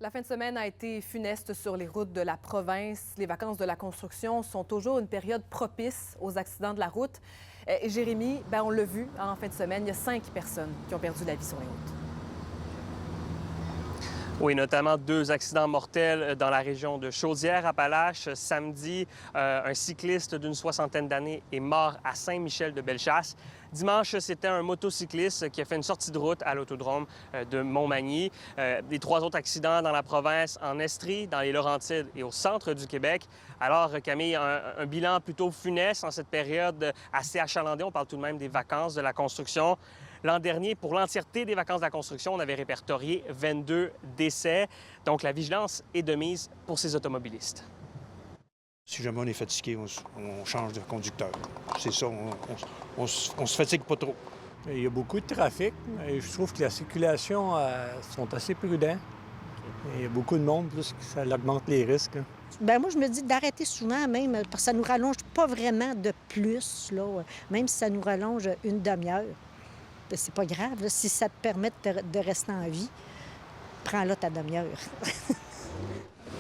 La fin de semaine a été funeste sur les routes de la province. Les vacances de la construction sont toujours une période propice aux accidents de la route. Et Jérémy, on l'a vu en fin de semaine, il y a 5 personnes qui ont perdu la vie sur les routes. Oui, notamment 2 accidents mortels dans la région de Chaudière-Appalaches. Samedi, un cycliste d'une soixantaine d'années est mort à Saint-Michel-de-Bellechasse. Dimanche, c'était un motocycliste qui a fait une sortie de route à l'autodrome de Montmagny. Les 3 autres accidents dans la province, en Estrie, dans les Laurentides et au centre du Québec. Alors, Camille, un bilan plutôt funeste en cette période assez achalandée. On parle tout de même des vacances de la construction. L'an dernier, pour l'entièreté des vacances de la construction, on avait répertorié 22 décès. Donc, la vigilance est de mise pour ces automobilistes. Si jamais on est fatigué, on change de conducteur. C'est ça, on se fatigue pas trop. Il y a beaucoup de trafic et je trouve que la circulation sont assez prudents. Il y a beaucoup de monde, plus que ça augmente les risques. Moi, je me dis d'arrêter souvent, même, parce que ça nous rallonge pas vraiment de plus, là, même si ça nous rallonge une demi-heure. C'est pas grave, là, si ça te permet de rester en vie, prends-là ta demi-heure.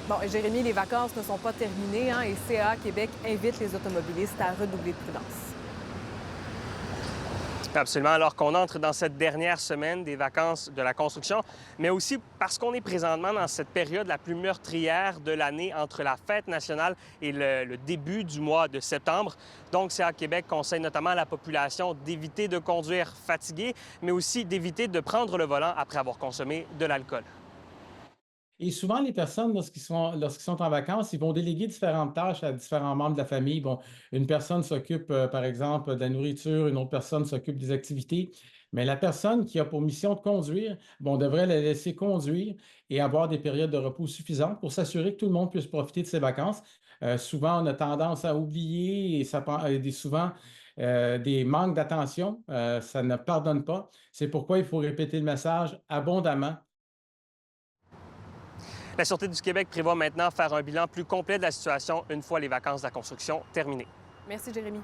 Bon, et Jérémy, les vacances ne sont pas terminées et CA Québec invite les automobilistes à redoubler de prudence. Absolument, alors qu'on entre dans cette dernière semaine des vacances de la construction, mais aussi parce qu'on est présentement dans cette période la plus meurtrière de l'année entre la fête nationale et le début du mois de septembre. Donc, CA Québec conseille notamment à la population d'éviter de conduire fatigué, mais aussi d'éviter de prendre le volant après avoir consommé de l'alcool. Et souvent, les personnes, lorsqu'ils sont en vacances, ils vont déléguer différentes tâches à différents membres de la famille. Bon, une personne s'occupe, par exemple, de la nourriture, une autre personne s'occupe des activités. Mais la personne qui a pour mission de conduire, on devrait la laisser conduire et avoir des périodes de repos suffisantes pour s'assurer que tout le monde puisse profiter de ses vacances. Souvent, on a tendance à oublier et ça prend souvent des manques d'attention. Ça ne pardonne pas. C'est pourquoi il faut répéter le message abondamment. La Sûreté du Québec prévoit maintenant faire un bilan plus complet de la situation une fois les vacances de la construction terminées. Merci, Jérémy.